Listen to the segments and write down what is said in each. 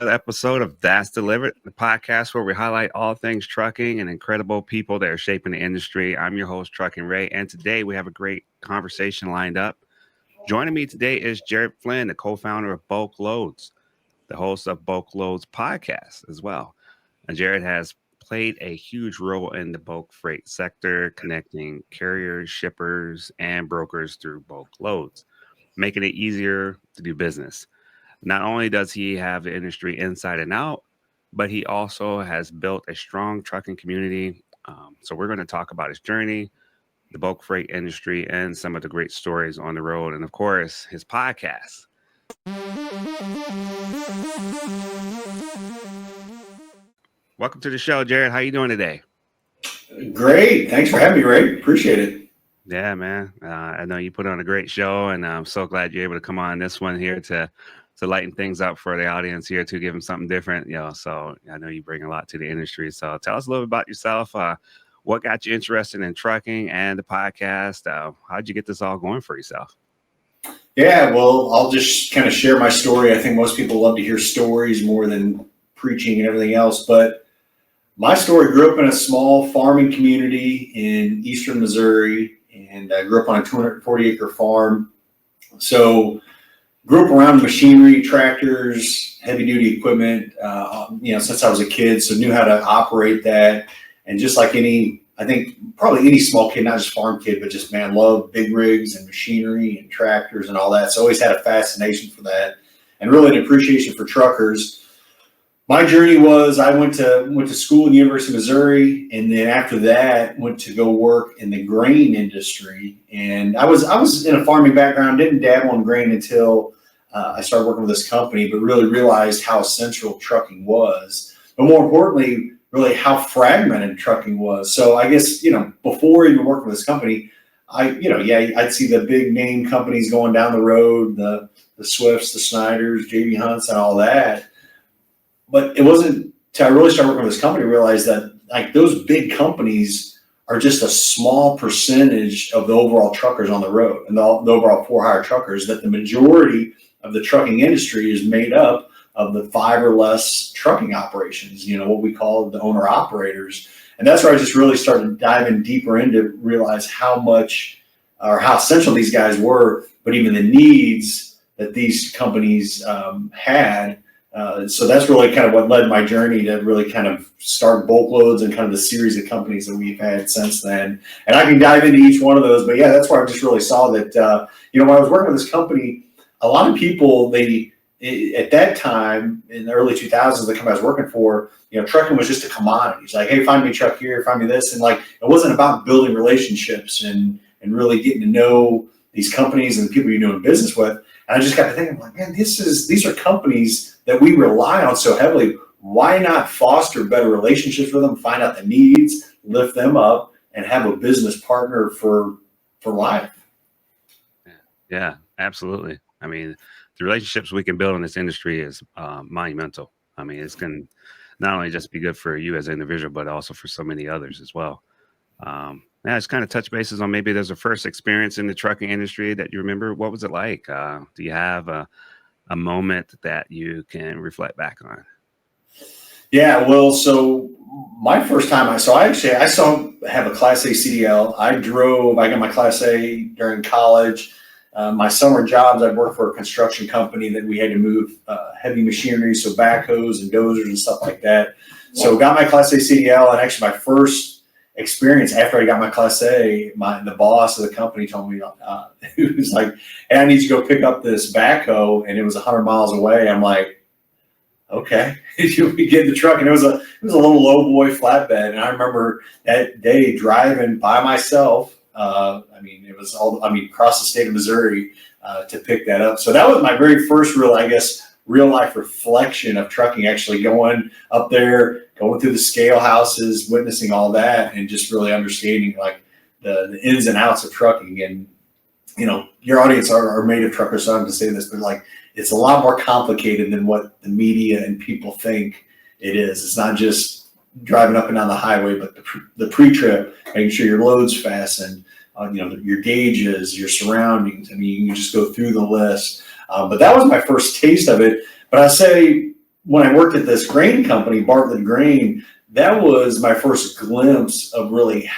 Episode of That's Delivered, the podcast where we highlight all things trucking and incredible people that are shaping the industry. I'm your host, Trucking Ray, and today we have a great conversation lined up. Joining me today is Jared Flinn, the co-founder of Bulk Loads, the host of Bulk Loads podcast as well. And Jared has played a huge role in the bulk freight sector, connecting carriers, shippers, and brokers through bulk loads, making it easier to do business. Not only does he have the industry inside and out, but he also has built a strong trucking community. So we're going to talk about his journey, the bulk freight industry, and some of the great stories on the road, and of course, his podcast. Welcome to the show, Jared. How you doing today? Great. Thanks for having me, Ray. Appreciate it. Yeah, man. I know you put on a great show, and I'm so glad you're able to come on this one here to lighten things up for the audience here, to give them something different. So I know you bring a lot to the industry. So tell us a little bit about yourself. What got you interested in trucking and the podcast? How'd you get this all going for yourself? Yeah, well, I'll just kind of share my story. I think most people love to hear stories more than preaching and everything else. But my story, grew up in a small farming community in eastern Missouri, and I grew up on a 240-acre farm. So grew up around machinery, tractors, heavy-duty equipment, since I was a kid. So knew how to operate that. And just like I think probably any small kid, not just farm kid, but just, man, love big rigs and machinery and tractors and all that. So always had a fascination for that, and really an appreciation for truckers. My journey was, I went to school in the University of Missouri, and then after that went to go work in the grain industry. And I was in a farming background, didn't dabble in grain until I started working with this company, but really realized how essential trucking was, but more importantly, really how fragmented trucking was. So I guess, before even working with this company, I'd see the big name companies going down the road, the Swifts, the Snyders, JB Hunts, and all that. But it wasn't until I really started working with this company, realized that like those big companies are just a small percentage of the overall truckers on the road and the overall for-hire truckers, that the majority of the trucking industry is made up of the 5 or less trucking operations, what we call the owner operators. And that's where I just really started diving deeper into realize how much or how essential these guys were, but even the needs that these companies had. So that's really kind of what led my journey to really kind of start Bulk Loads and kind of the series of companies that we've had since then. And I can dive into each one of those, but yeah, that's where I just really saw that, when I was working with this company, a lot of people, at that time in the early 2000s, the company I was working for, trucking was just a commodity. It's like, hey, find me a truck here, find me this. And like, it wasn't about building relationships and really getting to know these companies and the people you're doing business with. And I just got to thinking, like, man, these are companies that we rely on so heavily. Why not foster better relationships with them, find out the needs, lift them up, and have a business partner for life? Yeah, absolutely. I mean, the relationships we can build in this industry is monumental. I mean, it's going to not only just be good for you as an individual, but also for so many others as well. Just kind of touch bases on maybe there's a first experience in the trucking industry that you remember. What was it like? Do you have a moment that you can reflect back on? Yeah, well, so my first time, I still have a Class A CDL. I got my Class A during college. My summer jobs, I worked for a construction company that we had to move heavy machinery, so backhoes and dozers and stuff like that. So got my Class A CDL, and actually my first experience after I got my Class A, the boss of the company told me, he was like, hey, I need you to go pick up this backhoe, and it was 100 miles away. I'm like, okay. We get in the truck, and it was a little low boy flatbed, and I remember that day driving by myself. Across the state of Missouri to pick that up. So that was my very first real life reflection of trucking, actually going up there, going through the scale houses, witnessing all that, and just really understanding like the ins and outs of trucking. And, your audience are made of truckers, so I'm going to say this, but like, it's a lot more complicated than what the media and people think it is. It's not just driving up and down the highway, but the pre-trip, making sure your load's fastened, your gauges, your surroundings. I mean, you can just go through the list. But that was my first taste of it. But I say when I worked at this grain company, Bartlett Grain, that was my first glimpse of really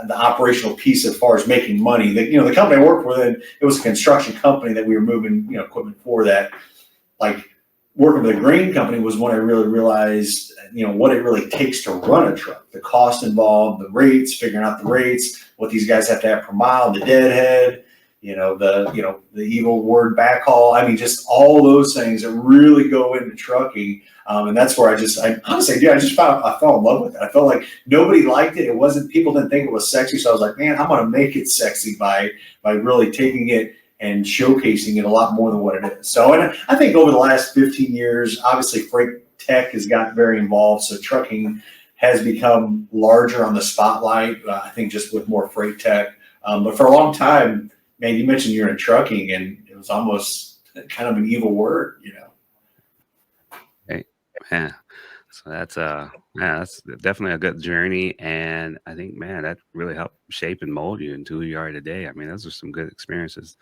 the operational piece as far as making money. The company I worked with, it was a construction company that we were moving, equipment for that. Like working with a grain company was when I really realized, what it really takes to run a truck, the cost involved, the rates, figuring out the rates, what these guys have to have per mile, the deadhead, the evil word backhaul. I mean, just all those things that really go into trucking. And that's where I honestly, dude, I fell in love with it. I felt like nobody liked it. People didn't think it was sexy. So I was like, man, I'm going to make it sexy by really taking it and showcasing it a lot more than what it is. So, and I think over the last 15 years, obviously freight tech has gotten very involved. So trucking has become larger on the spotlight, I think just with more freight tech. But for a long time, man, you mentioned you're in trucking and it was almost kind of an evil word, Hey, man. So that's definitely a good journey. And I think, man, that really helped shape and mold you into who you are today. I mean, those are some good experiences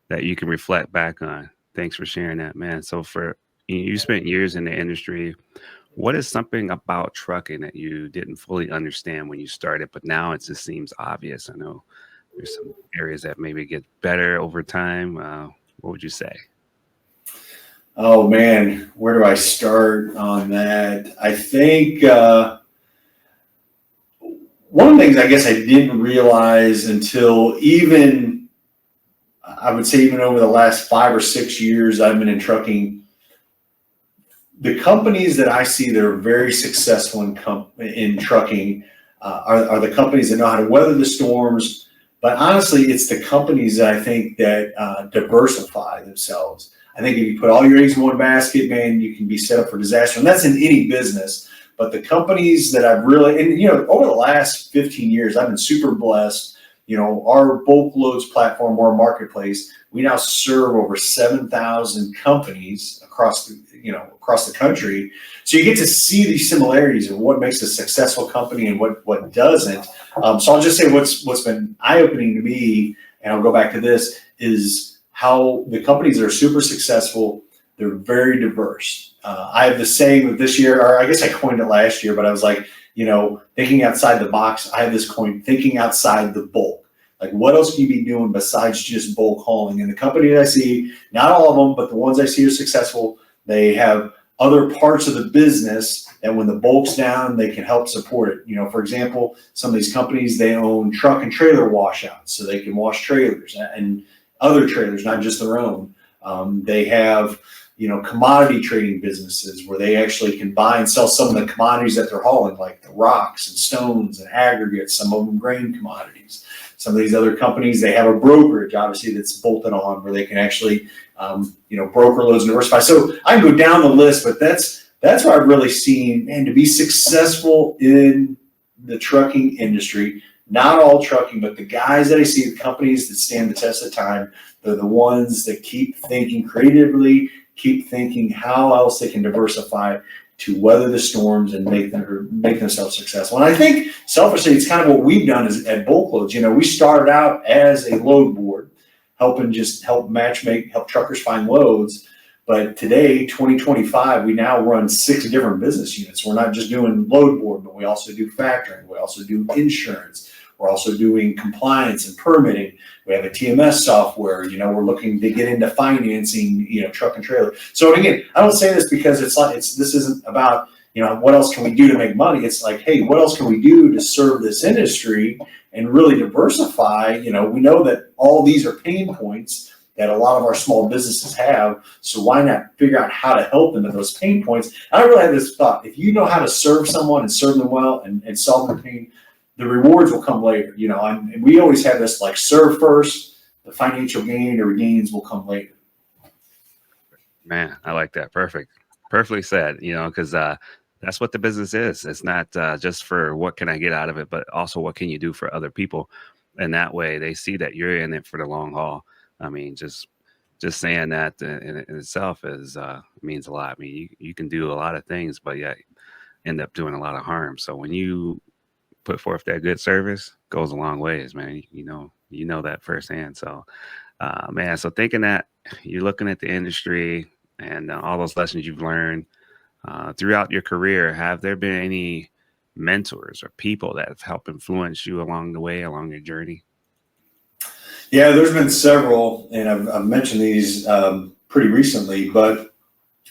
that you can reflect back on. Thanks for sharing that, man. So you spent years in the industry. What is something about trucking that you didn't fully understand when you started, but now it just seems obvious? I know there's some areas that maybe get better over time. What would you say? Oh man, where do I start on that? I think one of the things I guess I didn't realize until I would say even over the last 5 or 6 years I've been in trucking, the companies that I see that are very successful in trucking are the companies that know how to weather the storms. But honestly, it's the companies that I think that diversify themselves. I think if you put all your eggs in one basket, man, you can be set up for disaster. And that's in any business. But the companies that I've really, and over the last 15 years, I've been super blessed. Our bulk loads platform, or marketplace, we now serve over 7,000 companies across the country. So you get to see these similarities of what makes a successful company and what doesn't. So I'll just say what's been eye-opening to me, and I'll go back to this, is how the companies that are super successful, they're very diverse. I have the saying that this year, or I guess I coined it last year, but I was like, thinking outside the box. I have this coin, thinking outside the bulk. Like, what else can you be doing besides just bulk hauling? And the company that I see, not all of them, but the ones I see are successful, they have other parts of the business that when the bulk's down, they can help support it. For example, some of these companies, they own truck and trailer washouts, so they can wash trailers and other trailers, not just their own. They have, commodity trading businesses where they actually can buy and sell some of the commodities that they're hauling, like the rocks and stones and aggregates, some of them grain commodities. Some of these other companies, they have a brokerage, obviously, that's bolted on where they can actually, broker loads and diversify. So I can go down the list, but that's what I've really seen. And to be successful in the trucking industry, not all trucking, but the guys that I see, the companies that stand the test of time, they're the ones that keep thinking creatively, keep thinking how else they can diversify to weather the storms and make themselves successful. And I think selfishly, it's kind of what we've done at Bulk Loads. We started out as a load board, help truckers find loads. But today, 2025, we now run 6 different business units. We're not just doing load board, but we also do factoring. We also do insurance. We're also doing compliance and permitting. We have a TMS software. We're looking to get into financing, truck and trailer. So again, I don't say this because this isn't about, what else can we do to make money? It's like, hey, what else can we do to serve this industry and really diversify? We know that all these are pain points that a lot of our small businesses have. So why not figure out how to help them with those pain points? I really had this thought: if you know how to serve someone and serve them well and solve their pain, the rewards will come later. And we always have this like serve first, the financial gain or gains will come later. Man, I like that. Perfectly said, because that's what the business is. It's not just for what can I get out of it, but also what can you do for other people. And that way they see that you're in it for the long haul. I mean, just saying that in itself means a lot. I mean, you can do a lot of things, but yeah, end up doing a lot of harm. So when you put forth that good service, goes a long ways, man. you know that firsthand. So, man, so thinking that you're looking at the industry and all those lessons you've learned throughout your career, have there been any mentors or people that have helped influence you along the way, along your journey? Yeah, there's been several, and I've mentioned these pretty recently, but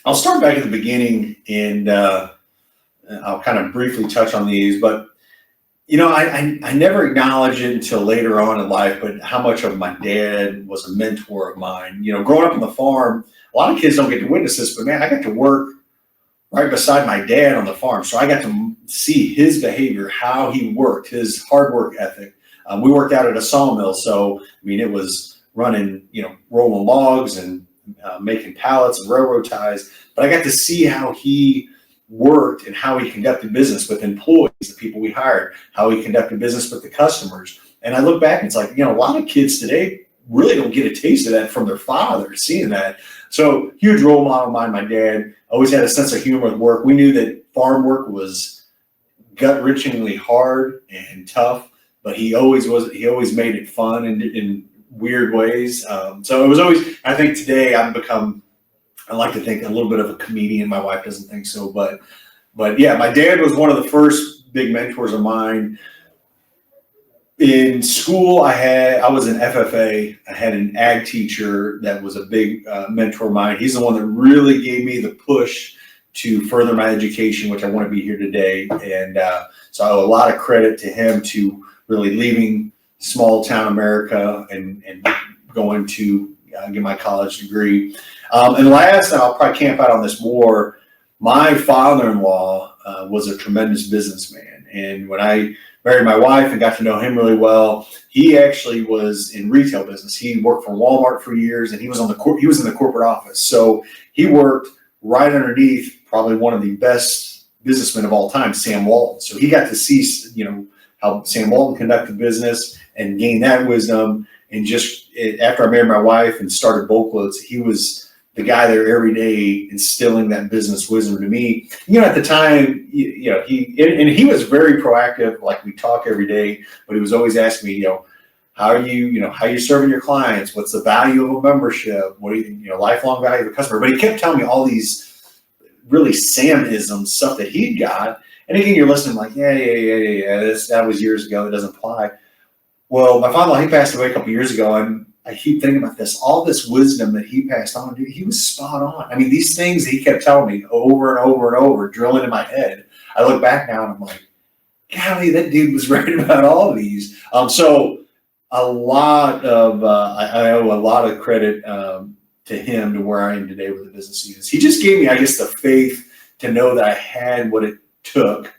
I'll start back at the beginning and I'll kind of briefly touch on these. But I never acknowledged it until later on in life, but how much of my dad was a mentor of mine. Growing up on the farm, a lot of kids don't get to witness this, but man, I got to work right beside my dad on the farm. So I got to see his behavior, how he worked, his hard work ethic. We worked out at a sawmill. So, it was running, rolling logs and making pallets and railroad ties. But I got to see how he worked and how he conducted business with employees, the people we hired, how he conducted business with the customers. And I look back, it's like, a lot of kids today really don't get a taste of that from their father, seeing that. So huge role model of mine, my dad, always had a sense of humor with work. We knew that farm work was gut-wrenchingly hard and tough, but he always made it fun in weird ways. So it was always, I think today I like to think a little bit of a comedian. My wife doesn't think so, but yeah, my dad was one of the first big mentors of mine. In school, I was an FFA. I had an ag teacher that was a big mentor of mine. He's the one that really gave me the push to further my education, which I want to be here today. And so I owe a lot of credit to him to really leaving small town America and going to get my college degree. And last, and I'll probably camp out on this more, my father-in-law was a tremendous businessman. And when I married my wife and got to know him really well, he actually was in retail business. He worked for Walmart for years, and he was in the corporate office. So he worked right underneath probably one of the best businessmen of all time, Sam Walton. So he got to see, how Sam Walton conducted business and gain that wisdom. And just after I married my wife and started Bulk Loads, he was the guy there every day instilling that business wisdom to me. At the time, he was very proactive. Like, we talk every day, but he was always asking me, how are you serving your clients? What's the value of a membership? What do lifelong value of a customer? But he kept telling me all these really Samisms, stuff that he'd got. And again, you're listening like, yeah. That was years ago. It doesn't apply. Well, my father-in-law, he passed away a couple years ago, and I keep thinking about this. All this wisdom that he passed on, dude, he was spot on. These things that he kept telling me over and over and over, drilling in my head. I look back now and I'm like, golly, that dude was right about all of these. So a lot of I owe a lot of credit to him to where I am today with the business he is. He just gave me, I guess, the faith to know that I had what it took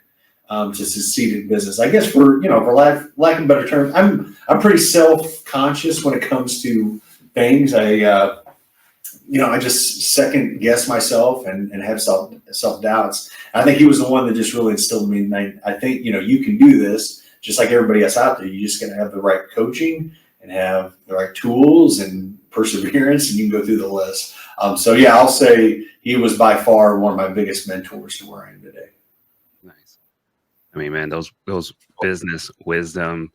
to succeed in business. I guess for lack of better terms, I'm pretty self-conscious when it comes to things. I just second guess myself and have self doubts. I think he was the one that just really instilled in me. And I think you can do this just like everybody else out there. You just got to have the right coaching and have the right tools and perseverance, and you can go through the list. So yeah, I'll say he was by far one of my biggest mentors to where I am today. Nice. Man, those business wisdom,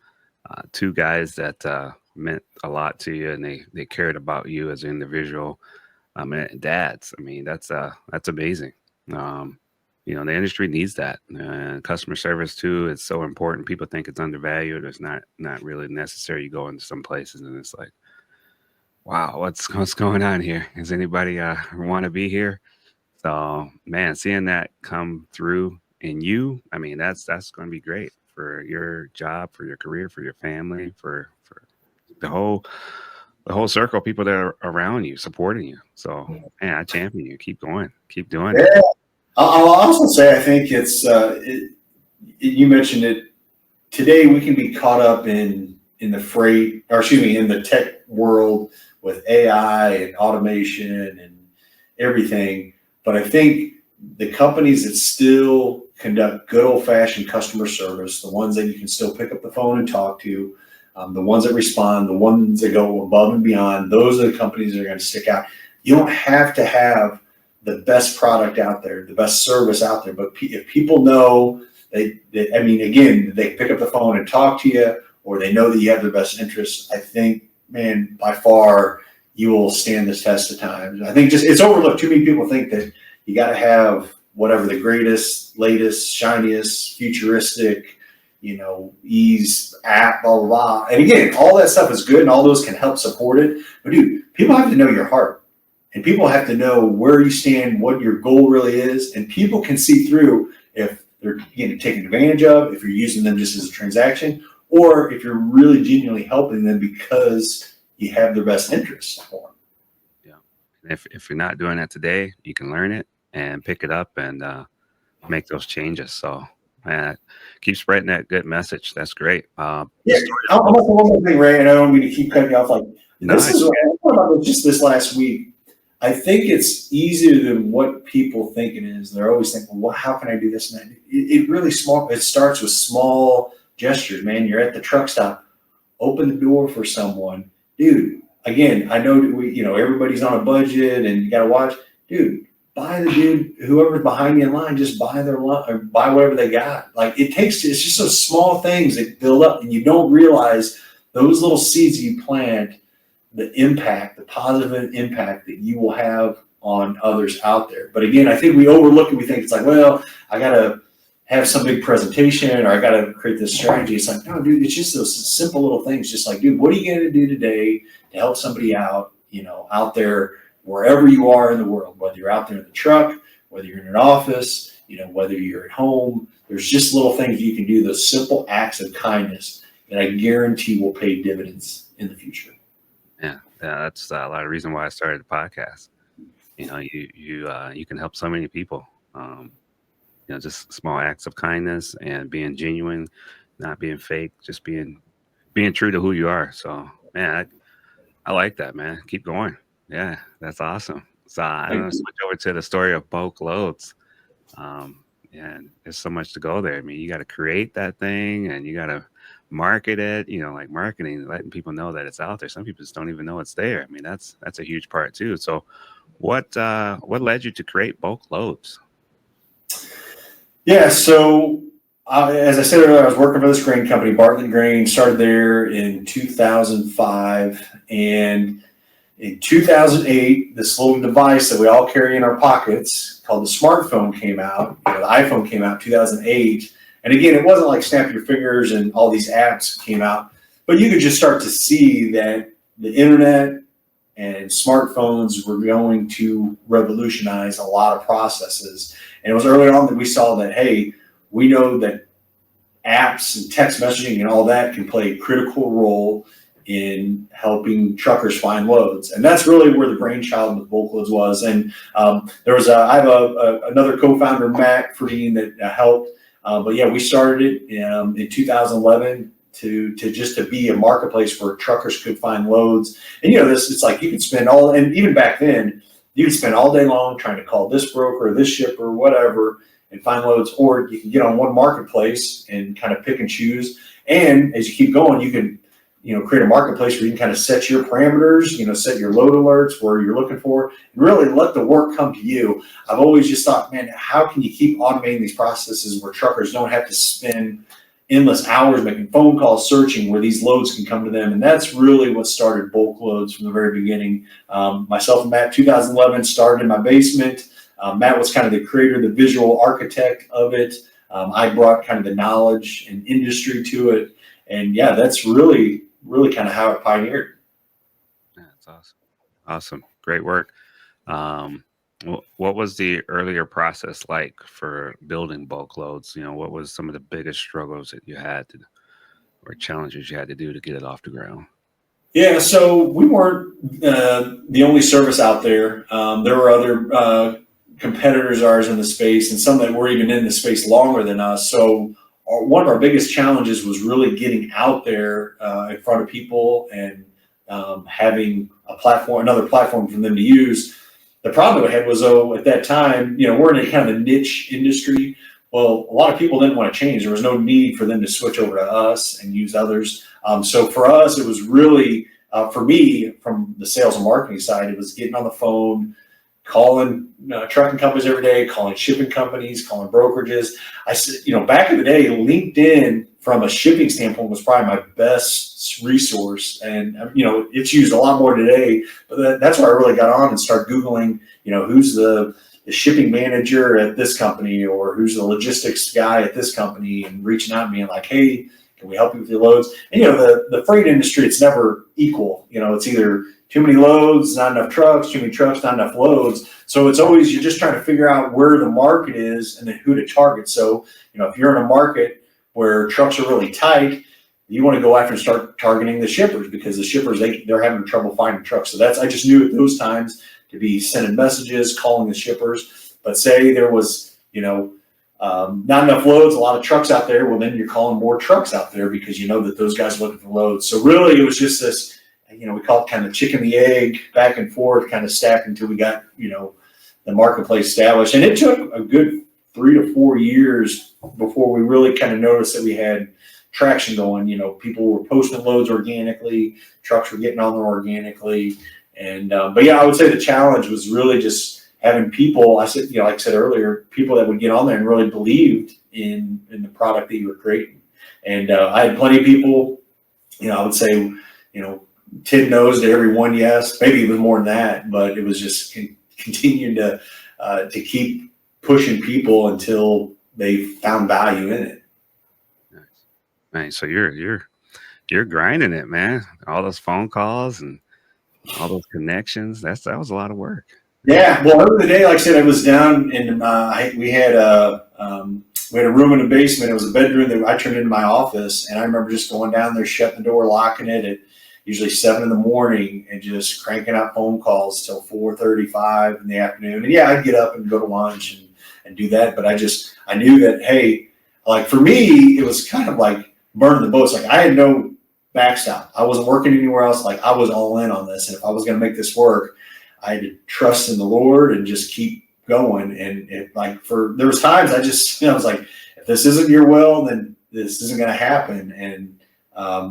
two guys that meant a lot to you, and they cared about you as an individual. Dads. That's amazing. The industry needs that. Customer service too is so important. People think it's undervalued. It's not really necessary. You go into some places and it's like, wow, what's going on here? Does anybody want to be here? So, man, seeing that come through in you, that's going to be great for your job, for your career, for your family, for the whole circle of people that are around you, supporting you. So, man, I champion you. Keep going. Keep doing it. Yeah. I'll also say, I think it's, you mentioned it, today we can be caught up in the tech world with AI and automation and everything. But I think the companies that still conduct good old-fashioned customer service, the ones that you can still pick up the phone and talk to, the ones that respond, the ones that go above and beyond, those are the companies that are going to stick out. You don't have to have the best product out there, the best service out there, but if people know they can pick up the phone and talk to you, or they know that you have their best interests, I think, man, by far you will stand this test of time. I think just it's overlooked. Too many people think that you got to have whatever the greatest, latest, shiniest, futuristic, ease app, blah, blah, blah. And again, all that stuff is good and all those can help support it. But dude, people have to know your heart and people have to know where you stand, what your goal really is. And people can see through if they're getting taken advantage of, if you're using them just as a transaction, or if you're really genuinely helping them because you have their best interests for them. Yeah. If you're not doing that today, you can learn it and pick it up and make those changes. So, man, keep spreading that good message. That's great. Yeah, I'm gonna say one more thing, Ray, and I don't mean to keep cutting you off. Like Nice. This is what I thought about just this last week. I think it's easier than what people think it is. They're always thinking, well, how can I do this and that? It really small. It starts with small gestures, man. You're at the truck stop, open the door for someone, dude. Again, I know that everybody's on a budget and you got to watch, dude. Buy the dude, whoever's behind you in line, just buy their line or buy whatever they got. Like it's just those small things that build up, and you don't realize those little seeds you plant, the positive impact that you will have on others out there. But again, I think we overlook it. We think it's like, well, I got to have some big presentation or I got to create this strategy. It's like, no, dude, it's just those simple little things. Just like, dude, what are you going to do today to help somebody out, out there, wherever you are in the world, whether you're out there in the truck, whether you're in an office, whether you're at home, there's just little things you can do, those simple acts of kindness that I guarantee will pay dividends in the future. Yeah, that's a lot of reason why I started the podcast. You can help so many people. Just small acts of kindness and being genuine, not being fake, just being true to who you are. So, man, I like that, man. Keep going. Yeah, that's awesome. So I'm going to switch over to the story of bulk loads. And there's so much to go there. I mean, you got to create that thing and you got to market it, like marketing, letting people know that it's out there. Some people just don't even know it's there. I mean, that's a huge part too. So what led you to create bulk loads? Yeah. So as I said earlier, I was working for this grain company, Bartlett Grain, started there in 2005. And in 2008, this little device that we all carry in our pockets called the smartphone came out. The iPhone came out in 2008. And again, it wasn't like snap your fingers and all these apps came out, but you could just start to see that the internet and smartphones were going to revolutionize a lot of processes. And it was early on that we saw that, hey, we know that apps and text messaging and all that can play a critical role in helping truckers find loads. And that's really where the brainchild with bulk loads was. And I have another co-founder, Matt Flynn, that helped. But yeah, we started it in 2011 to be a marketplace where truckers could find loads. And it's like you could spend and even back then, you could spend all day long trying to call this broker or this shipper, whatever, and find loads, or you can get on one marketplace and kind of pick and choose. And as you keep going, you can create a marketplace where you can kind of set your parameters, set your load alerts where you're looking for, and really let the work come to you. I've always just thought, man, how can you keep automating these processes where truckers don't have to spend endless hours making phone calls, searching where these loads can come to them? And that's really what started bulk loads from the very beginning. Myself and Matt, 2011, started in my basement. Matt was kind of the creator, the visual architect of it. I brought kind of the knowledge and industry to it. And yeah, that's really kind of how it pioneered. Yeah, that's awesome. Great work. What was the earlier process like for building bulk loads? What was some of the biggest struggles that you had to, or challenges you had to do to get it off the ground? Yeah, so we weren't the only service out there. There were other competitors of ours in the space, and some that were even in the space longer than us. So one of our biggest challenges was really getting out there in front of people and having another platform for them to use. The problem we had was, at that time, we're in a kind of a niche industry. Well, a lot of people didn't want to change. There was no need for them to switch over to us and use others. So for us, it was really, for me, from the sales and marketing side, it was getting on the phone, calling trucking companies every day, calling shipping companies, calling brokerages. I said, back in the day, LinkedIn from a shipping standpoint was probably my best resource. And, it's used a lot more today, but that's where I really got on and started Googling, who's the shipping manager at this company, or who's the logistics guy at this company, and reaching out and being like, hey, can we help you with your loads? And, the freight industry, it's never equal. It's either too many loads, not enough trucks, too many trucks, not enough loads. So it's always, you're just trying to figure out where the market is and then who to target. So, if you're in a market where trucks are really tight, you want to go after and start targeting the shippers, because the shippers, they're having trouble finding trucks. So I just knew at those times to be sending messages, calling the shippers. But say there was, not enough loads, a lot of trucks out there, well, then you're calling more trucks out there, because you know that those guys are looking for loads. So really it was just this, we call it kind of chicken the egg, back and forth, kind of stacked until we got, the marketplace established. And it took a good 3 to 4 years before we really kind of noticed that we had traction going. People were posting loads organically, trucks were getting on there organically. And, but yeah, I would say the challenge was really just having people, like I said earlier, people that would get on there and really believed in the product that you were creating. And I had plenty of people, I would say, 10 no's to every one yes, maybe even more than that, but it was just continuing to keep pushing people until they found value in it. Nice. So you're grinding it, man. All those phone calls and all those connections. That was a lot of work. Yeah. Well, over the day, like I said, I was down in we had a room in the basement. It was a bedroom that I turned into my office, and I remember just going down there, shutting the door, locking it at usually 7 a.m, and just cranking out phone calls till 4:35 in the afternoon. And yeah, I'd get up and go to lunch and do that. But I knew that, hey, like for me, it was kind of like burning the boats. Like I had no backstop. I wasn't working anywhere else. Like I was all in on this. And if I was going to make this work, I had to trust in the Lord and just keep going. And there was times I just, I was like, if this isn't your will, then this isn't going to happen. And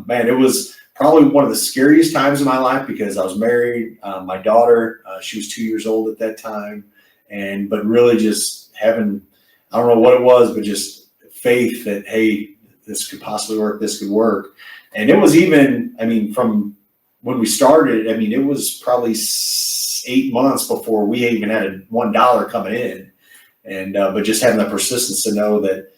man, it was probably one of the scariest times in my life, because I was married. My daughter, she was 2 years old at that time. But really just having, I don't know what it was, but just faith that, hey, this could possibly work, this could work. And it was even, from when we started, it was probably 8 months before we even had $1 coming in. And, but just having the persistence to know that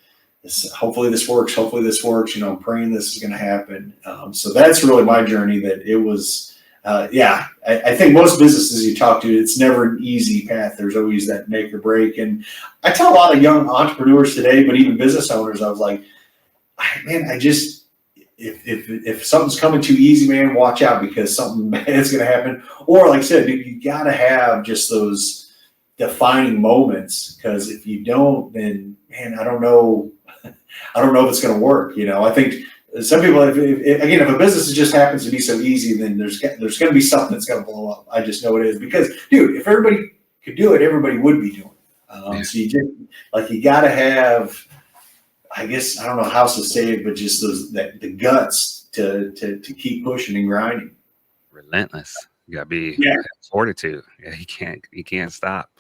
hopefully this works. I'm praying this is going to happen. So that's really my journey. That it was, I think most businesses you talk to, it's never an easy path. There's always that make or break. And I tell a lot of young entrepreneurs today, but even business owners, I was like, man, if something's coming too easy, man, watch out, because something bad is going to happen. Or like I said, you got to have just those defining moments, because if you don't, then man, I don't know if it's going to work. I think some people, if a business just happens to be so easy, then there's going to be something that's going to blow up. I just know it is, because dude, if everybody could do it, everybody would be doing it. So you got to have, I guess, I don't know how else to say it, but just the guts to keep pushing and grinding. Relentless. You gotta be fortitude. Yeah, you can't stop.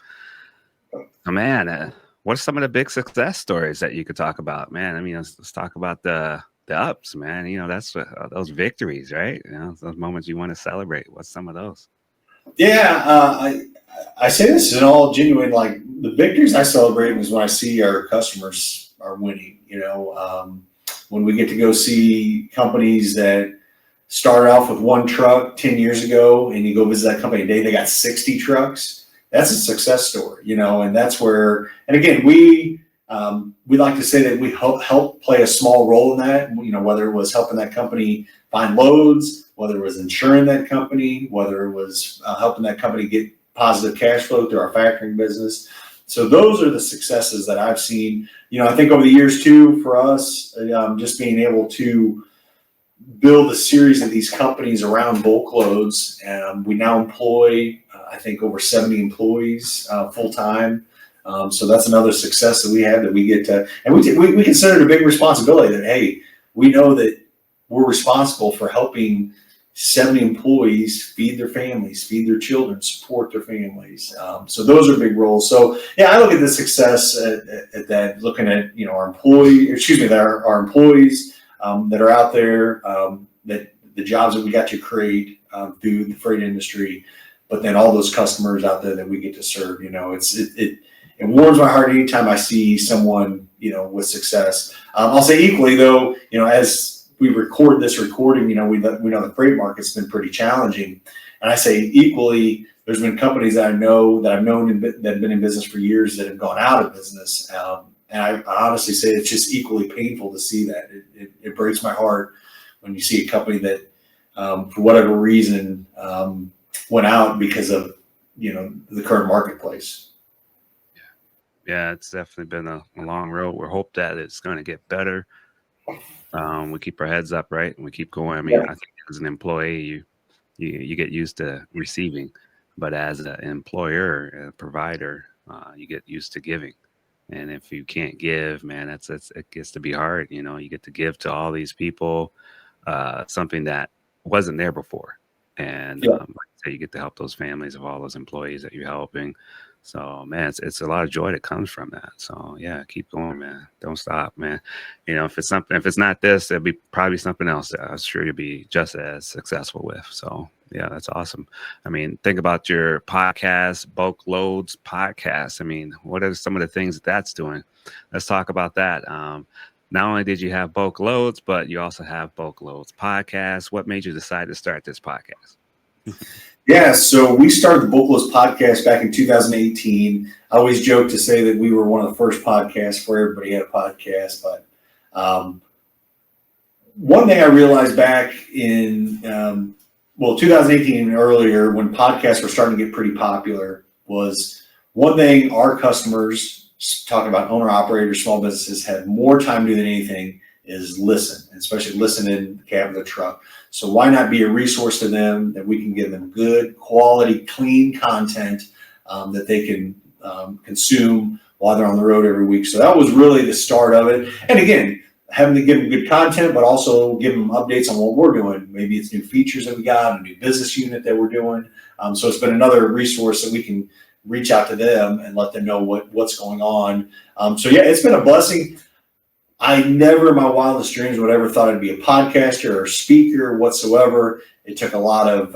Oh, man, what are some of the big success stories that you could talk about, man? Let's talk about the ups, man. That's those victories, right? Those moments you want to celebrate. What's some of those? Yeah, I say this in all genuine. Like the victories I celebrate is when I see our customers are winning. When we get to go see companies that started off with one truck 10 years ago, and you go visit that company today, they got 60 trucks. That's a success story, and that's where, and again, we like to say that we help play a small role in that, whether it was helping that company find loads, whether it was insuring that company, whether it was helping that company get positive cash flow through our factoring business. So those are the successes that I've seen. I think over the years too, for us, just being able to build a series of these companies around bulk loads. We now employ, I think, over 70 employees full time. So that's another success that we have, that we get to, and we consider it a big responsibility that, hey, we know that we're responsible for helping 70 employees feed their families, feed their children, support their families. So those are big roles. So yeah, I look at the success at that, looking at, our employees, that are out there, that the jobs that we got to create through the freight industry, but then all those customers out there that we get to serve. It warms my heart anytime I see someone, with success. I'll say equally though, as we record this recording, we know the freight market's been pretty challenging. And I say equally, there's been companies that I've known that have been in business for years that have gone out of business. And I honestly say it's just equally painful to see that. It breaks my heart when you see a company that, for whatever reason, went out because of, the current marketplace. Yeah, it's definitely been a long road. We hope that it's going to get better. We keep our heads up, right? And we keep going. I mean, I think as an employee, you get used to receiving, but as an employer, a provider, you get used to giving. And if you can't give, man, it gets to be hard. You get to give to all these people something that wasn't there before. And like I say, you get to help those families of all those employees that you're helping. So, man, it's a lot of joy that comes from that. So, yeah, keep going, man. Don't stop, man. If it's not this, it'll be probably something else that I'm sure you'll be just as successful with. So, yeah, that's awesome. I mean, think about your podcast, Bulk Loads podcast. I mean, what are some of the things that's doing? Let's talk about that. Not only did you have Bulk Loads, but you also have Bulk Loads podcast. What made you decide to start this podcast? Yeah, so we started the Bulk Loads podcast back in 2018. I always joke to say that we were one of the first podcasts where everybody had a podcast. But one thing I realized back in 2018 and earlier, when podcasts were starting to get pretty popular, was one thing our customers, talking about owner-operators, small businesses, had more time to do than anything is listen, especially listen in the cab of the truck. So why not be a resource to them that we can give them good, quality, clean content that they can consume while they're on the road every week. So that was really the start of it. And again, having to give them good content, but also give them updates on what we're doing. Maybe it's new features that we got, a new business unit that we're doing. So it's been another resource that we can reach out to them and let them know what's going on. So yeah, it's been a blessing. I never in my wildest dreams would ever thought I'd be a podcaster or a speaker whatsoever. It took a lot of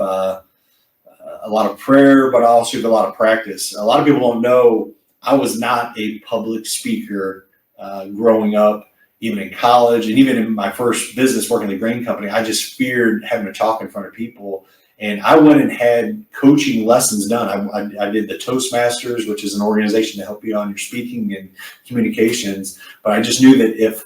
prayer, but also a lot of practice. A lot of people don't know I was not a public speaker growing up, even in college, and even in my first business working at the grain company. I just feared having to talk in front of people. And I went and had coaching lessons done. I did the Toastmasters, which is an organization to help you on your speaking and communications. But I just knew that if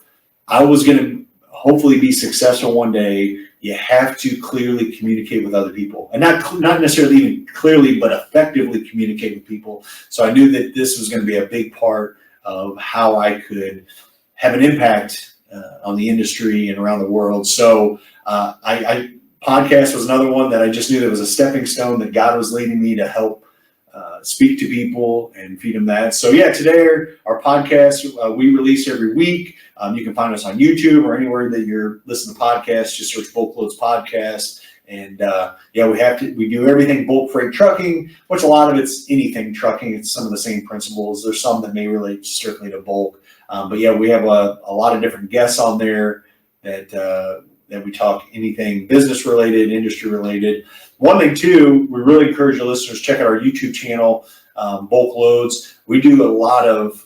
I was going to hopefully be successful one day, you have to clearly communicate with other people, and not necessarily even clearly, but effectively communicate with people. So I knew that this was going to be a big part of how I could have an impact on the industry and around the world. So podcast was another one that I just knew that was a stepping stone that God was leading me to help speak to people and feed them that. So yeah, today our podcast, we release every week. You can find us on YouTube or anywhere that you're listening to podcasts. Just search Bulk Loads Podcast. And we do everything bulk freight trucking, which a lot of it's anything trucking. It's some of the same principles. There's some that may relate strictly to bulk. But yeah, we have a lot of different guests on there that we talk anything business related, industry related. One thing too, we really encourage your listeners, check out our YouTube channel, Bulk Loads. We do a lot of,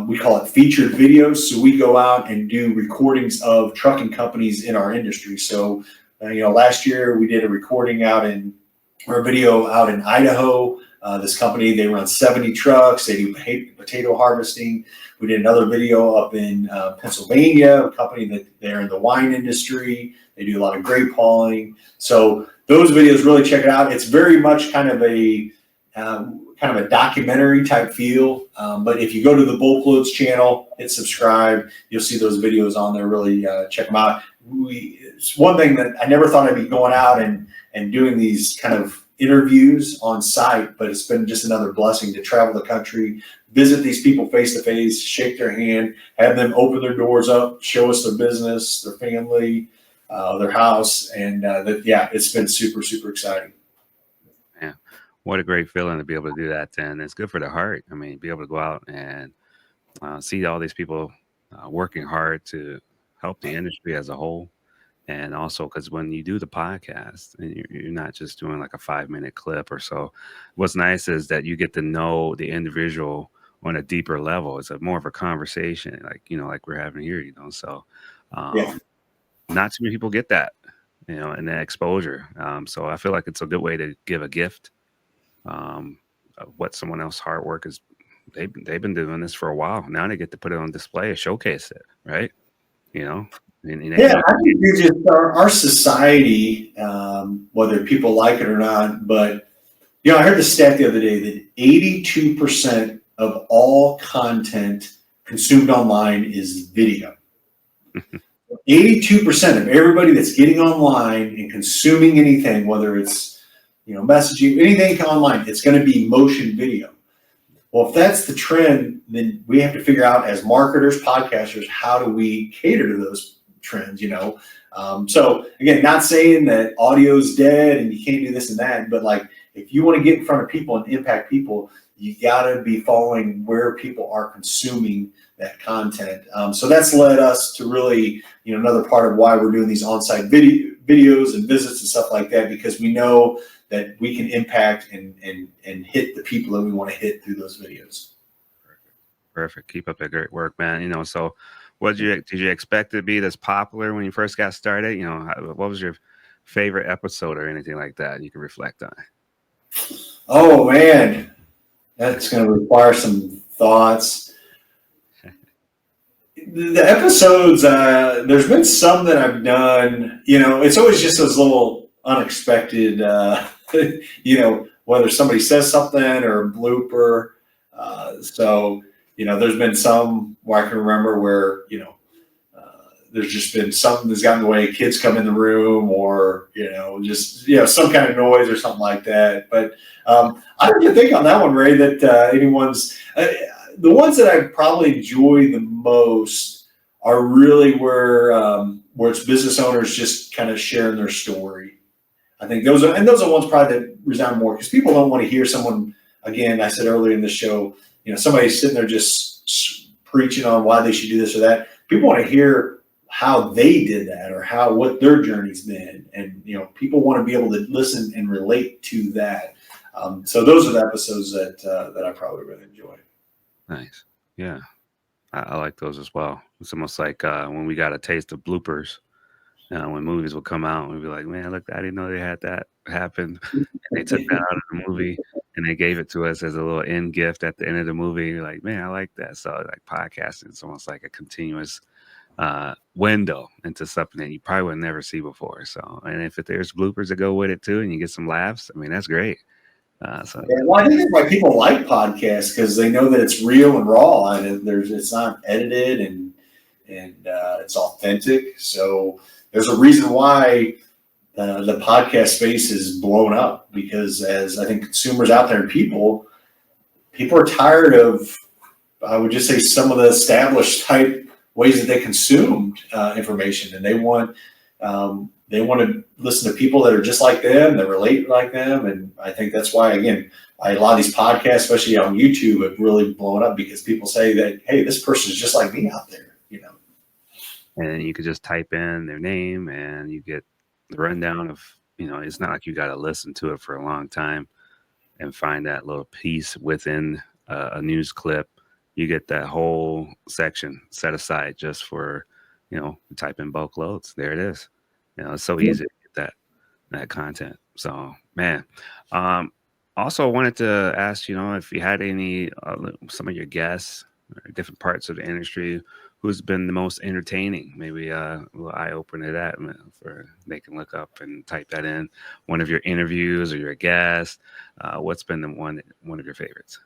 we call it featured videos. So we go out and do recordings of trucking companies in our industry. So, last year we did a video out in Idaho. This company, they run 70 trucks. They do potato harvesting. We did another video up in Pennsylvania, a company that they're in the wine industry. They do a lot of grape hauling. So those videos, really check it out. It's very much kind of a documentary type feel. But if you go to the Bulk Loads channel, hit subscribe, you'll see those videos on there. Really check them out. It's one thing that I never thought I'd be going out and doing these kind of interviews on site, but it's been just another blessing to travel the country, visit these people face to face, shake their hand, have them open their doors up, show us their business, their family, their house. And it's been super, super exciting. Yeah. What a great feeling to be able to do that. And it's good for the heart. I mean, be able to go out and see all these people working hard to help the industry as a whole. And also, because when you do the podcast, and you're not just doing like a 5 minute clip or so, what's nice is that you get to know the individual on a deeper level. It's a more of a conversation, like like we're having here. So Yeah. um, not too many people get that, and that exposure. So I feel like it's a good way to give a gift um, of what someone else's hard work is. They've been doing this for a while. Now they get to put it on display, showcase it, right? You know, and they Yeah, can I think we just our society, whether people like it or not, but I heard the stat the other day that 82% of all content consumed online is video. 82% of everybody that's getting online and consuming anything, whether it's messaging, anything online, it's going to be motion video. Well, if that's the trend, then we have to figure out as marketers, podcasters, how do we cater to those trends? So again, not saying that audio's dead and you can't do this and that, but like if you want to get in front of people and impact people, you got to be following where people are consuming that content. So that's led us to really, another part of why we're doing these on-site videos and visits and stuff like that, because we know that we can impact and hit the people that we want to hit through those videos. Perfect. Keep up the great work, man. So did you expect it to be this popular when you first got started? What was your favorite episode or anything like that you can reflect on? Oh man, that's going to require some thoughts. The episodes, there's been some that I've done, it's always just those little unexpected, whether somebody says something or a blooper. So, there's been some where I can remember where, there's just been something that's gotten in the way, kids come in the room or, just, some kind of noise or something like that. But I don't even think on that one, Ray, that anyone's, the ones that I probably enjoy the most are really where it's business owners just kind of sharing their story. I think those are ones probably that resound more because people don't want to hear someone, again, I said earlier in the show, somebody sitting there just preaching on why they should do this or that. People want to hear how they did that or what their journey's been. And, people want to be able to listen and relate to that. So those are the episodes that I probably really enjoy. Nice. Yeah. I like those as well. It's almost like when we got a taste of bloopers, when movies would come out, we'd be like, man, look, I didn't know they had that happen. And they took that out of the movie and they gave it to us as a little end gift at the end of the movie. You're like, man, I like that. So like podcasting, it's almost like a continuous window into something that you probably would never see before. So, and if there's bloopers that go with it too, and you get some laughs, I mean, that's great. Yeah, well, I think that's why people like podcasts because they know that it's real and raw and it's not edited and it's authentic. So there's a reason why the podcast space is blown up because as I think consumers out there and people are tired of, I would just say, some of the established type ways that they consumed information, and they want to listen to people that are just like them, that relate like them. And I think that's why, again, a lot of these podcasts, especially on YouTube, have really blown up because people say that, hey, this person is just like me out there, And you could just type in their name and you get the rundown of, it's not like you got to listen to it for a long time and find that little piece within a news clip. You get that whole section set aside just for, type in bulk loads. There it is. It's so easy to get that content. So, man, also wanted to ask, if you had any, some of your guests, or different parts of the industry, who's been the most entertaining? Maybe a little eye opener to that for they can look up and type that in. One of your interviews or your guests. What's been the one of your favorites?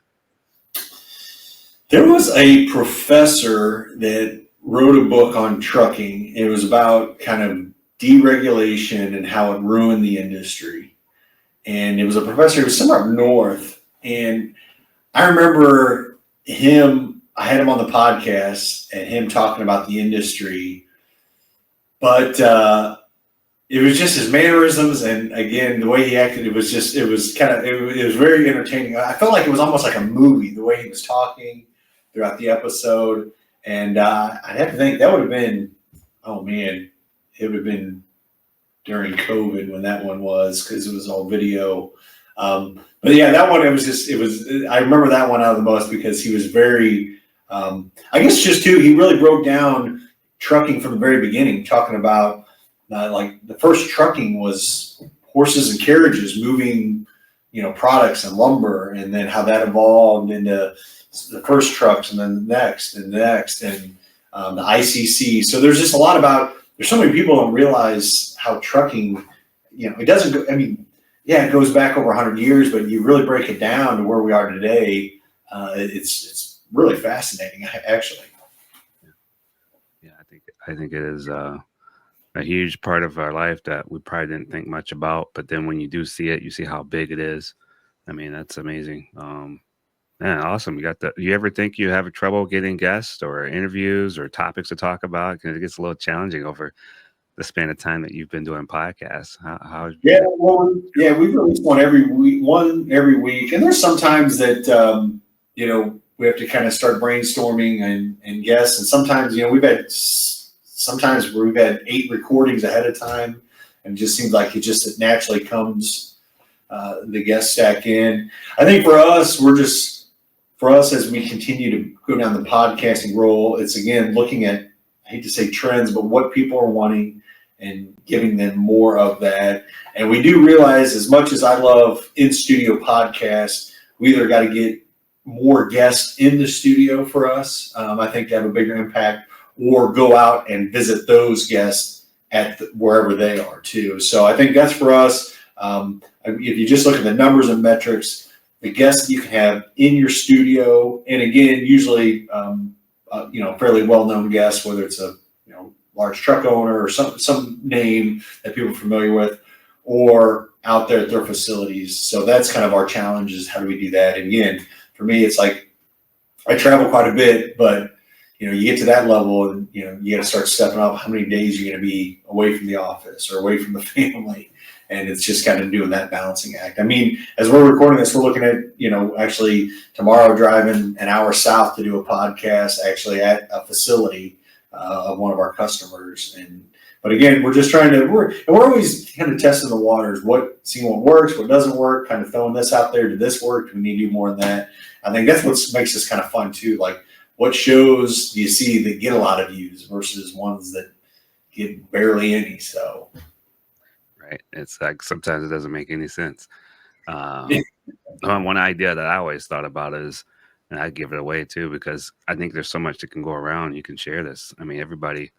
There was a professor that wrote a book on trucking. It was about kind of deregulation and how it ruined the industry. And it was a professor, he was somewhere up north. And I remember I had him on the podcast and him talking about the industry. But it was just his mannerisms and, again, the way he acted, it was very entertaining. I felt like it was almost like a movie, the way he was talking throughout the episode. And I'd have to think that would have been oh man, it would have been during COVID when that one was, because it was all video. But yeah, that one, I remember that one out of the most because he was very, I guess just too, he really broke down trucking from the very beginning, talking about like the first trucking was horses and carriages moving, products and lumber, and then how that evolved into the first trucks and then the next and the next, and the ICC. So there's just a lot about, there's so many people don't realize how trucking, it doesn't go, I mean, yeah, it goes back over 100 years, but you really break it down to where we are today. It's really fascinating, actually. Yeah, I think it is a huge part of our life that we probably didn't think much about, but then when you do see it, you see how big it is. I mean, that's amazing. Yeah, awesome. You got that. You ever think you have trouble getting guests or interviews or topics to talk about? Because it gets a little challenging over the span of time that you've been doing podcasts. How have Yeah, you well, yeah, we release one every week, and there's sometimes that we have to kind of start brainstorming and guess, and sometimes sometimes we've had 8 recordings ahead of time, and it just seems like it naturally comes, the guest stack in. I think for us as we continue to go down the podcasting role, it's again looking at, I hate to say trends, but what people are wanting and giving them more of that. And we do realize, as much as I love in-studio podcasts, we either got to get more guests in the studio for us, I think, to have a bigger impact, or go out and visit those guests at wherever they are too. So I think that's for us. If you just look at the numbers and metrics, the guests you can have in your studio, and again, usually, fairly well-known guests, whether it's a large truck owner or some name that people are familiar with, or out there at their facilities. So that's kind of our challenge, is how do we do that? And again, for me, it's like I travel quite a bit, but you get to that level, and you got to start stepping up how many days you're going to be away from the office or away from the family. And it's just kind of doing that balancing act. I mean, as we're recording this, we're looking at, actually tomorrow driving an hour south to do a podcast, actually at a facility of one of our customers. But again, we're just we're always kind of testing the waters, seeing what works, what doesn't work, kind of throwing this out there. Did this work? Do we need to do more than that? I think that's what makes this kind of fun too. Like, what shows do you see that get a lot of views versus ones that get barely any? So. right? It's like sometimes it doesn't make any sense. One idea that I always thought about is, and I give it away too, because I think there's so much that can go around. You can share this. I mean, everybody,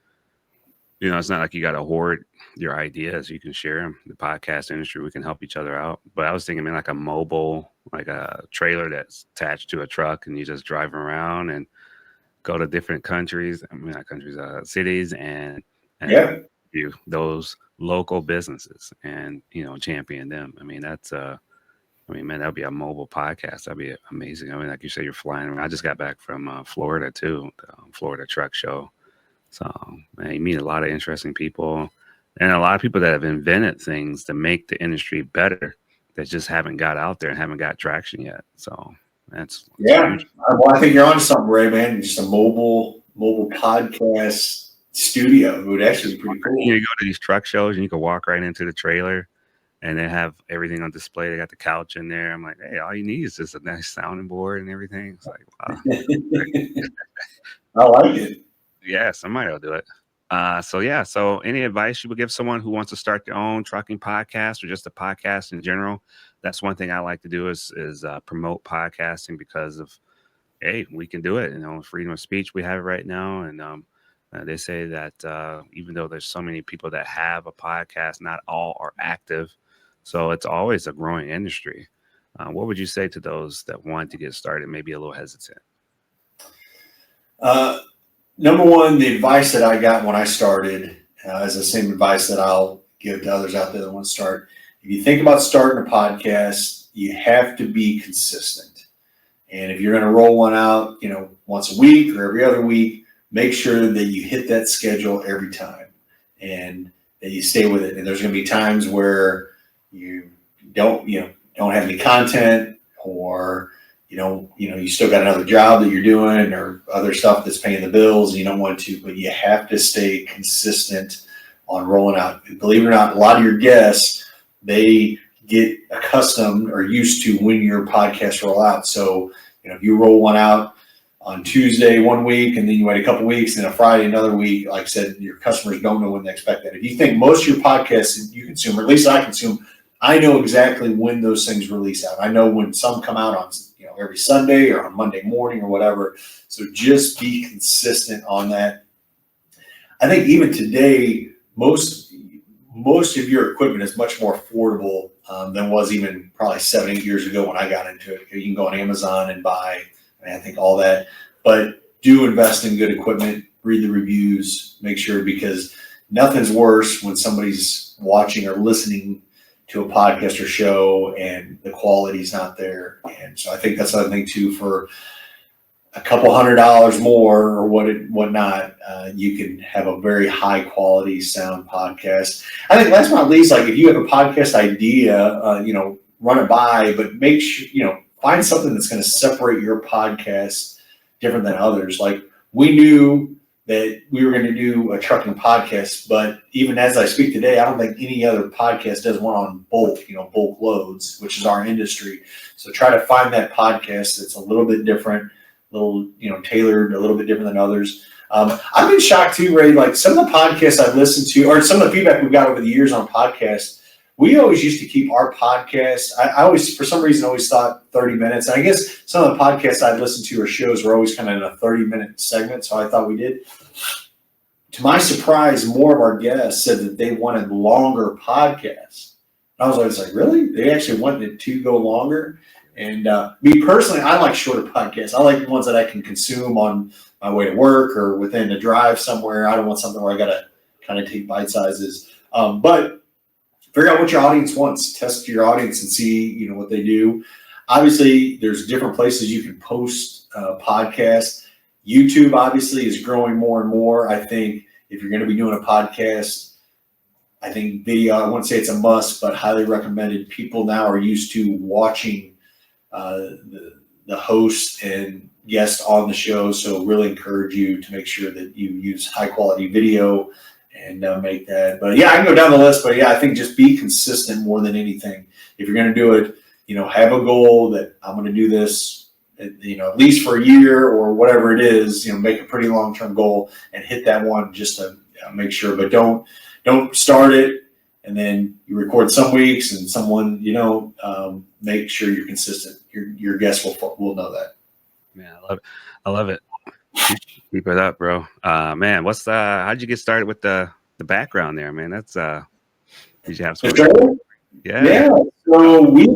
it's not like you got to hoard your ideas. You can share them. The podcast industry, we can help each other out. But I was thinking, like a mobile, like a trailer that's attached to a truck, and you just drive around and go to different countries. I mean, not countries, cities, and Yeah. you those local businesses and champion them. I mean, man, that'd be a mobile podcast. That'd be amazing. I mean, like you said, you're flying around. I just got back from Florida too, the Florida Truck Show. So, man, you meet a lot of interesting people, and a lot of people that have invented things to make the industry better that just haven't got out there and haven't got traction yet. So that's huge. Well, I think you're onto something, Ray, man. Just a mobile podcast studio would actually be pretty cool. You go to these truck shows and you can walk right into the trailer, and they have everything on display. They got the couch in there. I'm like, hey, all you need is just a nice sounding board and everything. It's like, wow. I like it. Yeah, somebody will do it. So any advice you would give someone who wants to start their own trucking podcast or just a podcast in general? That's one thing I like to do is promote podcasting, because of, hey, we can do it. Freedom of speech, we have it right now. And they say that even though there's so many people that have a podcast, not all are active. So it's always a growing industry. What would you say to those that want to get started, maybe a little hesitant? Number one, the advice that I got when I started is the same advice that I'll give to others out there that want to start. If you think about starting a podcast, you have to be consistent. And if you're going to roll one out, once a week or every other week, make sure that you hit that schedule every time and that you stay with it. And there's going to be times where you don't have any content, or you still got another job that you're doing or other stuff that's paying the bills. And you don't want to, but you have to stay consistent on rolling out. Believe it or not, a lot of your guests, they get accustomed or used to when your podcasts roll out. So, if you roll one out on Tuesday one week, and then you wait a couple weeks, and then a Friday another week, like I said, your customers don't know when they expect that. If you think most of your podcasts you consume, or at least I consume, I know exactly when those things release out. I know when some come out on every Sunday or on Monday morning or whatever. So just be consistent on that. I think even today, most of your equipment is much more affordable than was even probably 7-8 years ago when I got into it. You can go on Amazon and buy, I think, all that. But do invest in good equipment, read the reviews, make sure, because nothing's worse when somebody's watching or listening to a podcast or show and the quality's not there. And so I think that's another thing too. For a couple $100 more or whatnot, you can have a very high quality sound podcast. I think last but not least, like if you have a podcast idea, run it by, but make sure, find something that's going to separate your podcast different than others. Like we knew that we were going to do a trucking podcast, but even as I speak today, I don't think any other podcast does one on bulk loads, which is our industry. So try to find that podcast that's a little bit different, tailored a little bit different than others. I've been shocked too, Ray, like some of the podcasts I've listened to, or some of the feedback we've got over the years on podcasts, we always used to keep our podcast. I always, for some reason, always thought 30 minutes. And I guess some of the podcasts I'd listened to or shows were always kind of in a 30-minute segment. So I thought we did. To my surprise, more of our guests said that they wanted longer podcasts. I was always like, really? They actually wanted it to go longer? And me personally, I like shorter podcasts. I like the ones that I can consume on my way to work or within a drive somewhere. I don't want something where I got to kind of take bite sizes. But figure out what your audience wants. Test your audience and see, what they do. Obviously, there's different places you can post podcasts. YouTube obviously is growing more and more. I think if you're going to be doing a podcast, I think video, I wouldn't say it's a must, but highly recommended. People now are used to watching the host and guest on the show. So really encourage you to make sure that you use high quality video and make that. But yeah, I can go down the list, but yeah, I think just be consistent more than anything. If you're going to do it, have a goal that I'm going to do this, at least for a year or whatever it is, make a pretty long-term goal and hit that one just to make sure, but don't start it and then you record some weeks and someone, make sure you're consistent. Your guests will know that. Man, I love it. Keep it up, bro. Man, how'd you get started with the background there, man? That's did you have some? Yeah. So we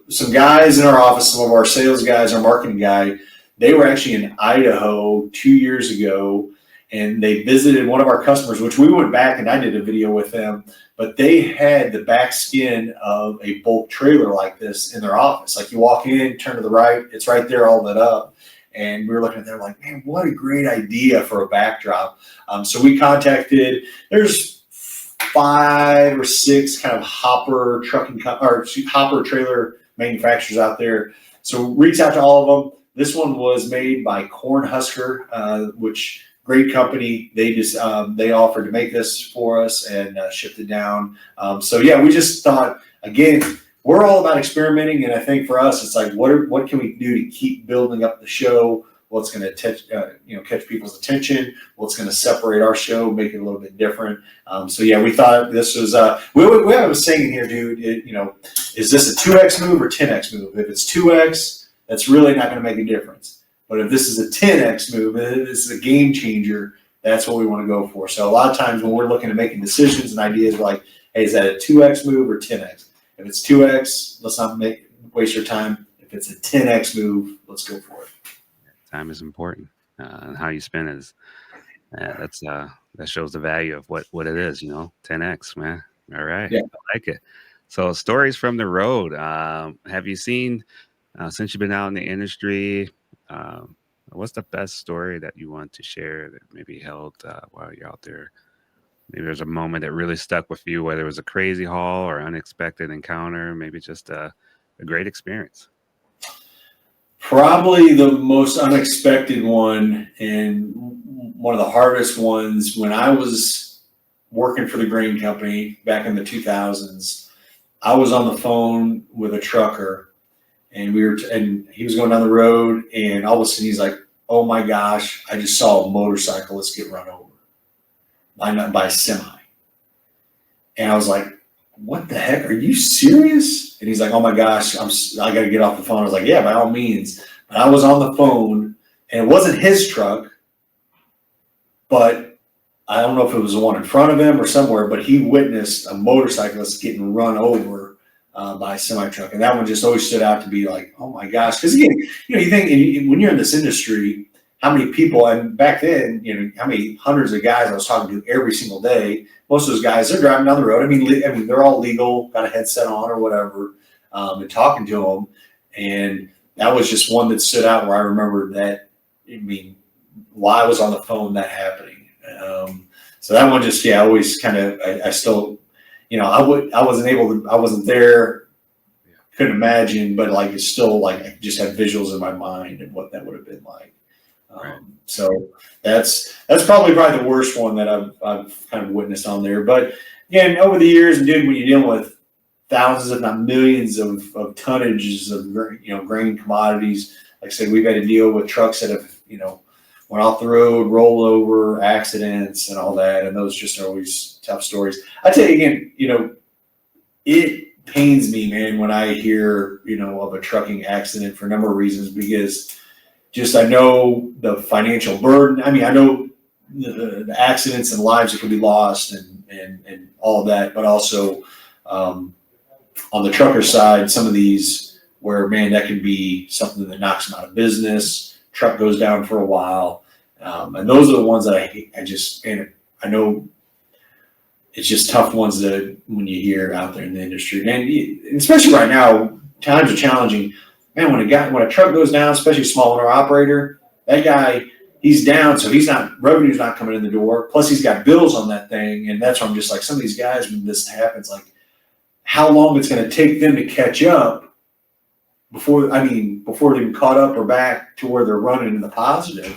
some guys in our office, some of our sales guys, our marketing guy, they were actually in Idaho 2 years ago, and they visited one of our customers, which we went back and I did a video with them, but they had the back skin of a bulk trailer like this in their office. Like you walk in, turn to the right, it's right there all lit up. And we were looking at that like, man, what a great idea for a backdrop. So we contacted, there's 5 or 6 kind of hopper trailer manufacturers out there. So reach out to all of them. This one was made by Cornhusker, which great company. They just they offered to make this for us and shipped it down. So yeah, we just thought, again, we're all about experimenting, and I think for us, it's like, what can we do to keep building up the show? What's going to catch people's attention? What's going to separate our show, make it a little bit different? So yeah, we thought this was. We have a saying here, dude. Is this a 2x move or 10x move? If it's 2x, that's really not going to make a difference. But if this is a 10x move, this is a game changer. That's what we want to go for. So a lot of times when we're looking at making decisions and ideas, we're like, hey, is that a 2x move or 10x? If it's 2x, let's not waste your time. If it's a 10x move, let's go for it. Time is important, and how you spend it is. That shows the value of what it is. 10x, man. All right, yeah. I like it. So stories from the road. Have you seen since you've been out in the industry? What's the best story that you want to share that maybe held while you're out there? Maybe there's a moment that really stuck with you, whether it was a crazy haul or unexpected encounter, maybe just a great experience. Probably the most unexpected one and one of the hardest ones when I was working for the grain company back in the 2000s. I was on the phone with a trucker and and he was going down the road and all of a sudden he's like, "Oh my gosh, I just saw a motorcyclist get run over by a semi." And I was like, "What the heck? Are you serious?" And he's like, "Oh my gosh, I got to get off the phone." I was like, "Yeah, by all means." But I was on the phone, and it wasn't his truck, but I don't know if it was the one in front of him or somewhere. But he witnessed a motorcyclist getting run over by a semi truck, and that one just always stood out to be like, "Oh my gosh!" Because again, you think when you're in this industry, how many people, and back then, how many hundreds of guys I was talking to every single day. Most of those guys, they're driving down the road. I mean, they're all legal, got a headset on or whatever, and talking to them. And that was just one that stood out where I remembered that. I mean, while I was on the phone, that happening. So that one just, yeah, always kind of, I still, I wasn't there, couldn't imagine, but like it's still like I just had visuals in my mind and what that would have been like. Right. So that's probably the worst one that I've kind of witnessed on there. But again, over the years, and dude, when you're dealing with thousands, if not millions, of tonnages of grain commodities, like I said, we've had to deal with trucks that have went off the road, rolled over, accidents, and all that, and those just are always tough stories. I tell you again, it pains me, man, when I hear of a trucking accident for a number of reasons because. Just I know the financial burden. I mean, I know the accidents and lives that could be lost and all of that, but also on the trucker side, some of these where, man, that could be something that knocks them out of business. Truck goes down for a while. And those are the ones that I hate. I know it's just tough ones that when you hear out there in the industry, and especially right now, times are challenging. Man, when a truck goes down, especially a small owner operator, that guy, he's down, so revenue's not coming in the door. Plus, he's got bills on that thing, and that's why I'm just like some of these guys when this happens, like how long it's going to take them to catch up before they're even caught up or back to where they're running in the positive,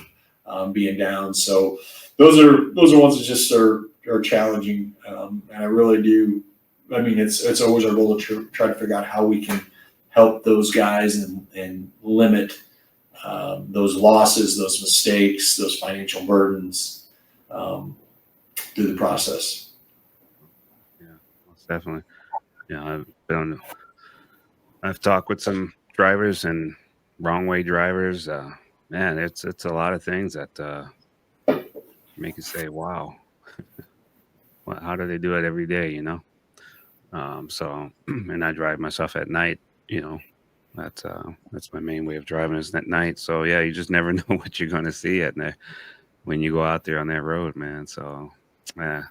being down. So those are ones that just are challenging, and I really do. I mean, it's always our goal to try to figure out how we can help those guys and limit those losses, those mistakes, those financial burdens through the process. Yeah, most definitely. I've talked with some drivers and wrong way drivers. Man, it's a lot of things that make you say, "Wow, well, how do they do it every day?" So, and I drive myself at night. You know, that's my main way of driving is at night. So yeah, you just never know what you're gonna see at night when you go out there on that road, man. So yeah,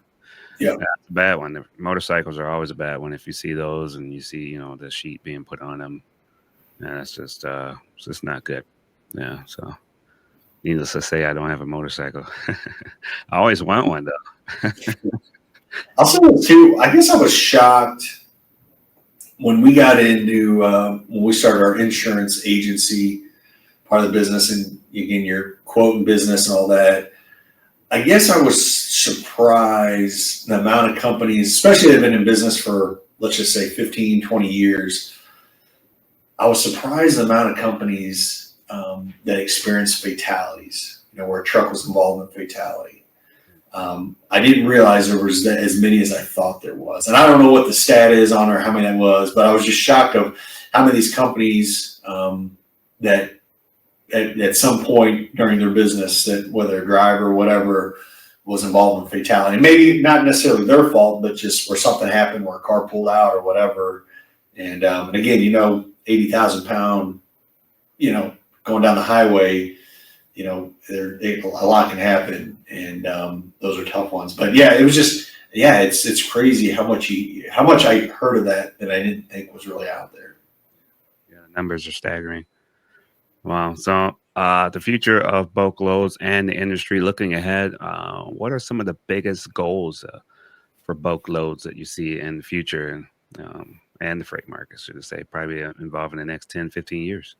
Yeah. that's a bad one. The motorcycles are always a bad one if you see those and you see the sheet being put on them. Yeah, that's it's just not good. Yeah. So needless to say, I don't have a motorcycle. I always want one though. I'll say this too. I guess I was shocked when we got into when we started our insurance agency part of the business, and again, your quoting business and all that. I guess I was surprised the amount of companies, especially that have been in business for, let's just say 15, 20 years. I was surprised the amount of companies that experienced fatalities, where a truck was involved in fatality. I didn't realize there was as many as I thought there was. And I don't know what the stat is on or how many that was, but I was just shocked of how many of these companies that at some point during their business, that whether a driver or whatever was involved in fatality. Maybe not necessarily their fault, but just where something happened, where a car pulled out or whatever. And again, 80,000 pound, going down the highway, a lot can happen, and those are tough ones. But yeah, it was just, it's crazy how much I heard of that I didn't think was really out there. Yeah, the numbers are staggering. Wow. So, the future of bulk loads and the industry looking ahead, what are some of the biggest goals for bulk loads that you see in the future and the freight market, should I say, probably involving the next 10, 15 years?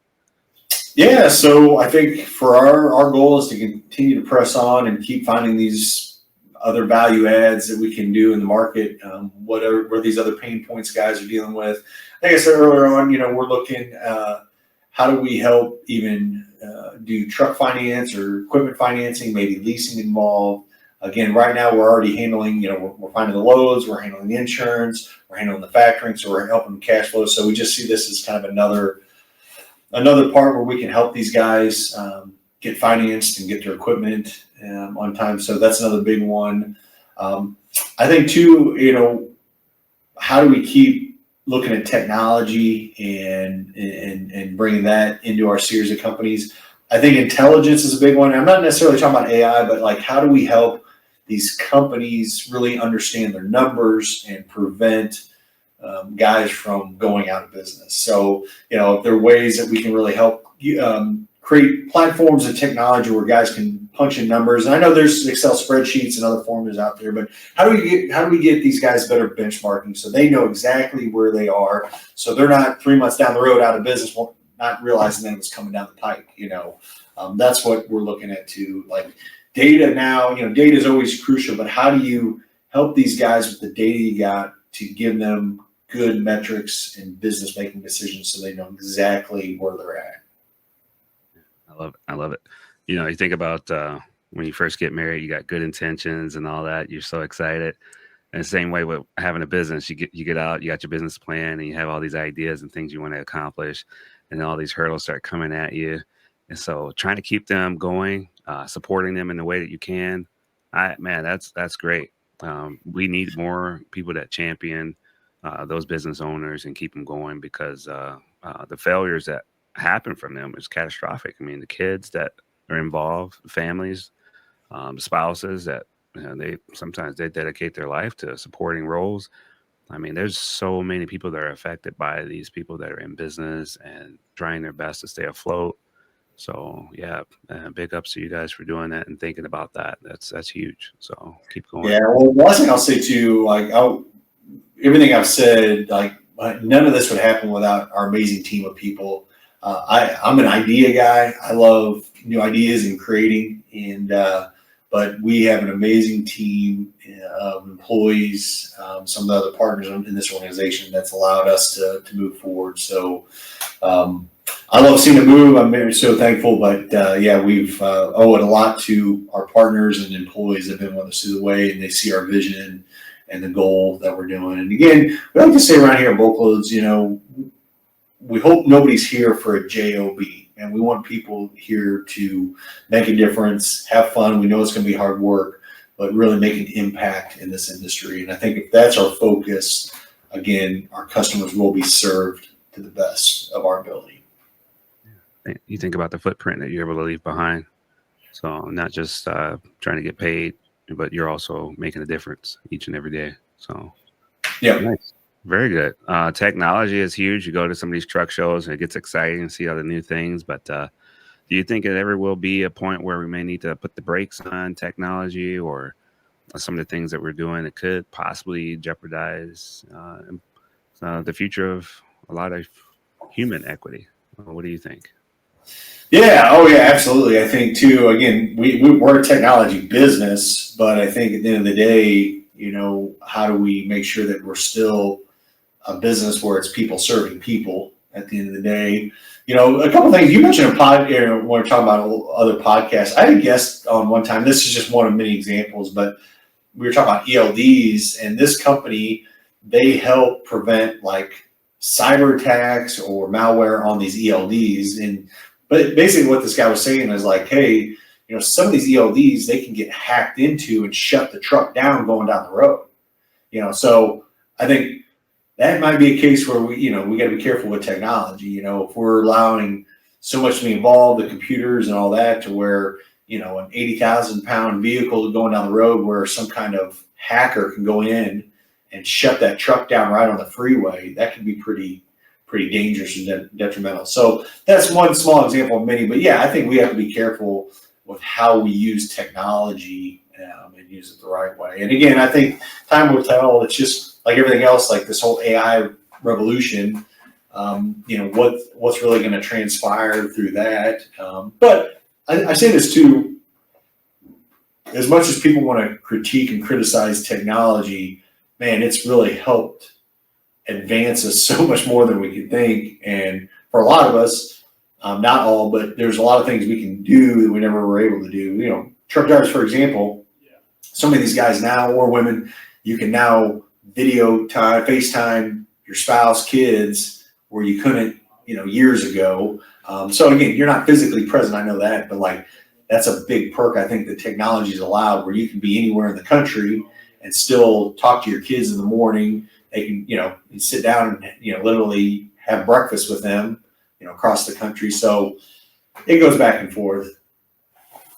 Yeah, so I think for our goal is to continue to press on and keep finding these other value adds that we can do in the market, whatever these other pain points guys are dealing with. Like I said earlier on, we're looking how do we help even do truck finance or equipment financing, maybe leasing involved. Again, right now we're already handling, we're finding the loads, we're handling the insurance, we're handling the factoring, so we're helping cash flow. So we just see this as kind of another part where we can help these guys get financed and get their equipment on time. So that's another big one. I think too, how do we keep looking at technology and bringing that into our series of companies? I think intelligence is a big one. I'm not necessarily talking about AI, but like how do we help these companies really understand their numbers and prevent guys from going out of business. So, if there are ways that we can really help create platforms and technology where guys can punch in numbers. And I know there's Excel spreadsheets and other formulas out there, but how do we get these guys better benchmarking so they know exactly where they are, so they're not 3 months down the road out of business, not realizing that it was coming down the pike. That's what we're looking at too. Like data now, data is always crucial, but how do you help these guys with the data you got to give them good metrics and business making decisions so they know exactly where they're at? I love it. I love it. You think about when you first get married, you got good intentions and all that. You're so excited. And the same way with having a business, you get out, you got your business plan, and you have all these ideas and things you want to accomplish, and then all these hurdles start coming at you. And so, trying to keep them going, supporting them in the way that you can, man, that's great. We need more people that champion those business owners and keep them going because the failures that happen from them is catastrophic. I mean, the kids that are involved, families, spouses that they sometimes they dedicate their life to supporting roles. I mean, there's so many people that are affected by these people that are in business and trying their best to stay afloat. So yeah, big ups to you guys for doing that and thinking about that. That's huge. So keep going. Yeah. Well, the last thing I'll say too, like everything I've said, like none of this would happen without our amazing team of people. I'm an idea guy. I love new ideas and creating, but we have an amazing team of employees, some of the other partners in this organization that's allowed us to move forward. So I love seeing it move. I'm very so thankful. But yeah, we've owed a lot to our partners and employees that have been with us through the way, and they see our vision and the goal that we're doing. And again, we like to say around here at Bulk Loads, we hope nobody's here for a job, and we want people here to make a difference, have fun. We know it's going to be hard work, but really make an impact in this industry. And I think if that's our focus, again, our customers will be served to the best of our ability. You think about the footprint that you're able to leave behind. So not just trying to get paid, but you're also making a difference each and every day. So Yeah. nice. Very good. Technology is huge. You go to some of these truck shows and it gets exciting and see all the new things. But do you think it ever will be a point where we may need to put the brakes on technology or some of the things that we're doing that could possibly jeopardize the future of a lot of human equity? What do you think? Yeah. Oh, yeah. Absolutely. I think too. Again, we're a technology business, but I think at the end of the day, how do we make sure that we're still a business where it's people serving people at the end of the day? A couple of things you mentioned when we're talking about other podcasts. I had a guest on one time. This is just one of many examples, but we were talking about ELDs, and this company, they help prevent like cyber attacks or malware on these ELDs. But basically what this guy was saying is like, hey, some of these ELDs, they can get hacked into and shut the truck down going down the road. So I think that might be a case where we got to be careful with technology. If we're allowing so much to be involved, the computers and all that, to where, an 80,000 pound vehicle going down the road where some kind of hacker can go in and shut that truck down right on the freeway, that can be pretty dangerous and detrimental. So that's one small example of many. But yeah, I think we have to be careful with how we use technology and use it the right way. And again, I think time will tell. It's just like everything else, like this whole AI revolution. what's really going to transpire through that. But I say this too, as much as people want to critique and criticize technology, man, it's really helped advance us so much more than we could think. And for a lot of us, not all, but there's a lot of things we can do that we never were able to do. Truck drivers, for example, some of these guys now, or women, you can now FaceTime your spouse, kids, where you couldn't, years ago. So again, you're not physically present. I know that, but that's a big perk I think that technology's allowed, where you can be anywhere in the country and still talk to your kids in the morning. They can, you sit down and, literally have breakfast with them, across the country. So it goes back and forth.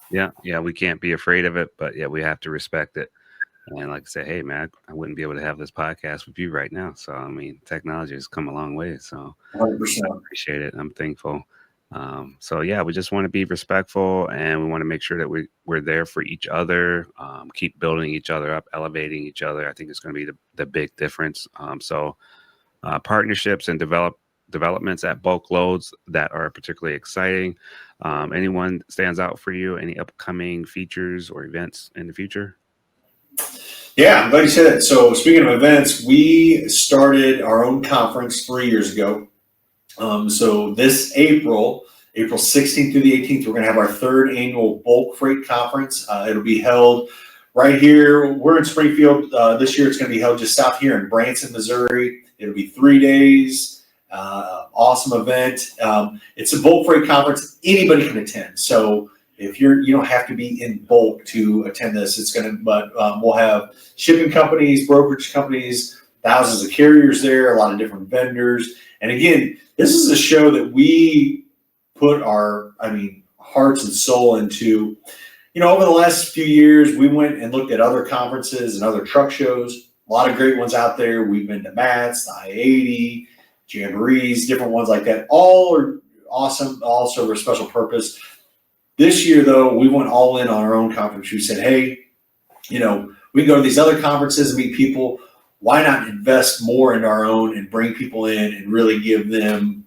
Yeah, we can't be afraid of it, but yeah, we have to respect it. And like I say, hey man, I wouldn't be able to have this podcast with you right now. So I mean, technology has come a long way. So 100%. I appreciate it. I'm thankful. So yeah, we just want to be respectful, and we want to make sure that we're there for each other, keep building each other up, elevating each other. I think it's going to be the big difference. So partnerships and developments at bulk loads that are particularly exciting. Anyone stands out for you? Any upcoming features or events in the future? Yeah, I'm glad you said that. So speaking of events, we started our own conference 3 years ago. So this April 16th through the 18th, we're going to have our third annual bulk freight conference. It'll be held right here. We're in Springfield. This year it's going to be held just south here in Branson, Missouri. It'll be 3 days. Awesome event. It's a bulk freight conference. Anybody can attend. So if you don't have to be in bulk to attend this. But we'll have shipping companies, brokerage companies, thousands of carriers there, a lot of different vendors. And again, this is a show that we put our, hearts and soul into. Over the last few years, we went and looked at other conferences and other truck shows. A lot of great ones out there. We've been to MATS, the I-80, Jamborees, different ones like that. All are awesome, all serve a special purpose. This year, though, we went all in on our own conference. We said, hey, we can go to these other conferences and meet people. Why not invest more in our own and bring people in and really give them,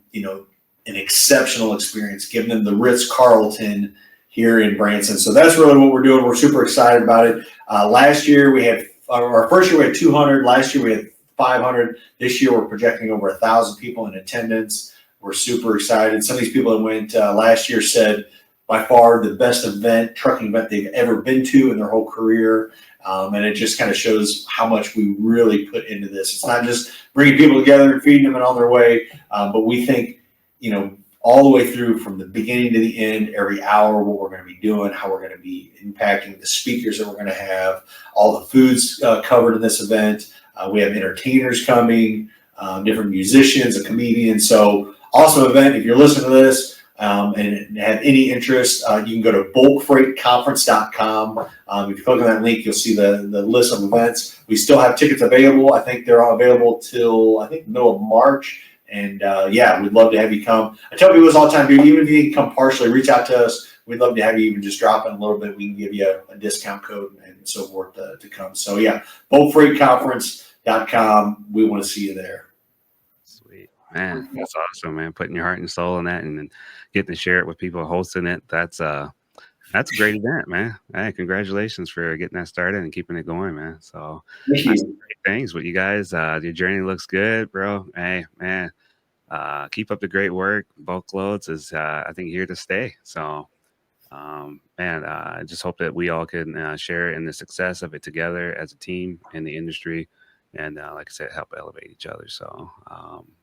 an exceptional experience, give them the Ritz-Carlton here in Branson. So that's really what we're doing. We're super excited about it. Last year we had, our first year we had 200. Last year we had 500. This year we're projecting over 1,000 people in attendance. We're super excited. Some of these people that went last year said by far the best trucking event they've ever been to in their whole career. And it just kind of shows how much we really put into this. It's not just bringing people together and feeding them and on their way, but we think, all the way through from the beginning to the end, every hour, what we're going to be doing, how we're going to be impacting the speakers that we're going to have, all the foods covered in this event. We have entertainers coming, different musicians, a comedian. So awesome event. If you're listening to this and have any interest, you can go to bulkfreightconference.com. If you click on that link, you'll see the list of events. We still have tickets available. I think they're all available till, middle of March. And we'd love to have you come. I tell people this all the time, dude, even if you can come partially, reach out to us. We'd love to have you even just drop in a little bit. We can give you a discount code and so forth to come. So bulkfreightconference.com. We want to see you there. Sweet, man. That's awesome, man. Putting your heart and soul in that and then getting to share it with people hosting it. That's a great event, man. Hey, congratulations for getting that started and keeping it going, man. So Thank you. great things with you guys. Your journey looks good, bro. Hey, man. Keep up the great work. Bulk loads is, I think, here to stay. So, I just hope that we all can share in the success of it together as a team in the industry, and like I said, help elevate each other. So,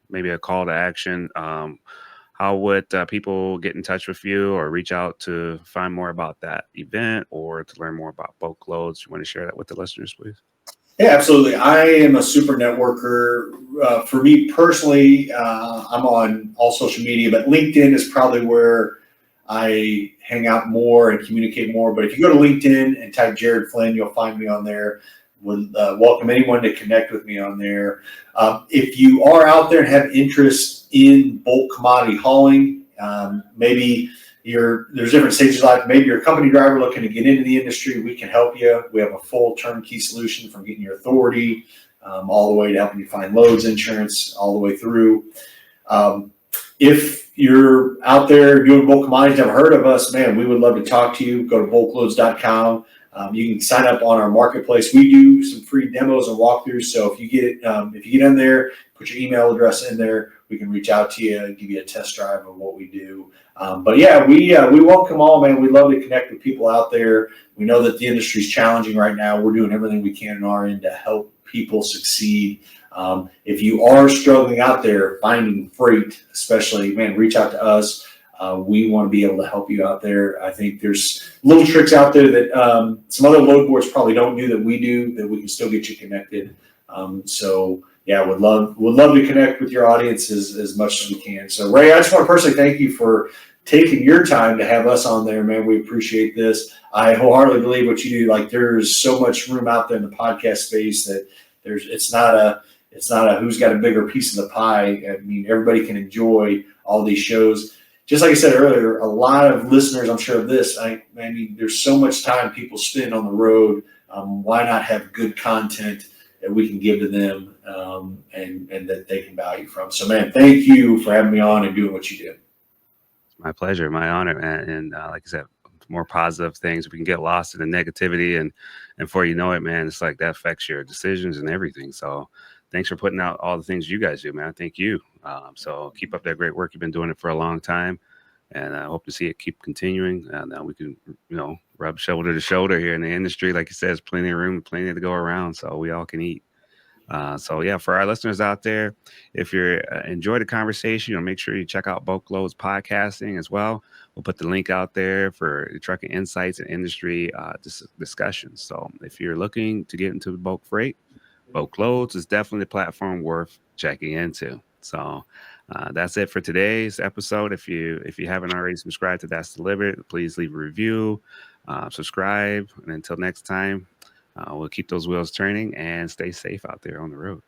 maybe a call to action. How would people get in touch with you or reach out to find more about that event or to learn more about bulk loads? You want to share that with the listeners, please? Yeah, absolutely. I am a super networker. For me personally, I'm on all social media, but LinkedIn is probably where I hang out more and communicate more. But if you go to LinkedIn and type Jared Flinn, you'll find me on there. Would welcome anyone to connect with me on there. If you are out there and have interest in bulk commodity hauling, maybe there's different stages of life. Maybe you're a company driver looking to get into the industry. We can help you. We have a full turnkey solution from getting your authority all the way to helping you find loads, insurance, all the way through. If you're out there doing bulk commodities, never heard of us, man, we would love to talk to you. Go to bulkloads.com. You can sign up on our marketplace. We do some free demos and walkthroughs. So if you get in there, put your email address in there, we can reach out to you and give you a test drive of what we do. But yeah, we welcome all, man. We love to connect with people out there. We know that the industry is challenging right now. We're doing everything we can on our end to help people succeed. If you are struggling out there finding freight, especially, man, reach out to us. We want to be able to help you out there. I think there's little tricks out there that some other load boards probably don't do that we do, that we can still get you connected. So yeah, would love to connect with your audience as much as we can. So Ray, I just want to personally thank you for taking your time to have us on there, man. We appreciate this. I wholeheartedly believe what you do. Like, there's so much room out there in the podcast space that it's not a who's got a bigger piece of the pie. I mean, everybody can enjoy all these shows. Just like I said earlier, a lot of listeners, I'm sure of this. I mean, there's so much time people spend on the road. Why not have good content that we can give to them and that they can value from? So, man, thank you for having me on and doing what you do. My pleasure, my honor, and like I said, more positive things. We can get lost in the negativity, and before you know it, man, it's like that affects your decisions and everything. So, thanks for putting out all the things you guys do, man. Thank you. So keep up that great work. You've been doing it for a long time, and I hope to see it keep continuing. And we can, rub shoulder to shoulder here in the industry. Like you said, there's plenty of room, plenty to go around, so we all can eat. So yeah, for our listeners out there, if you enjoy the conversation, make sure you check out Bulk Loads Podcasting as well. We'll put the link out there for the trucking insights and industry discussions. So if you're looking to get into bulk freight, Bulk Loads is definitely a platform worth checking into. So that's it for today's episode. If you haven't already subscribed to That's Delivered, please leave a review, subscribe, and until next time. We'll keep those wheels turning and stay safe out there on the road.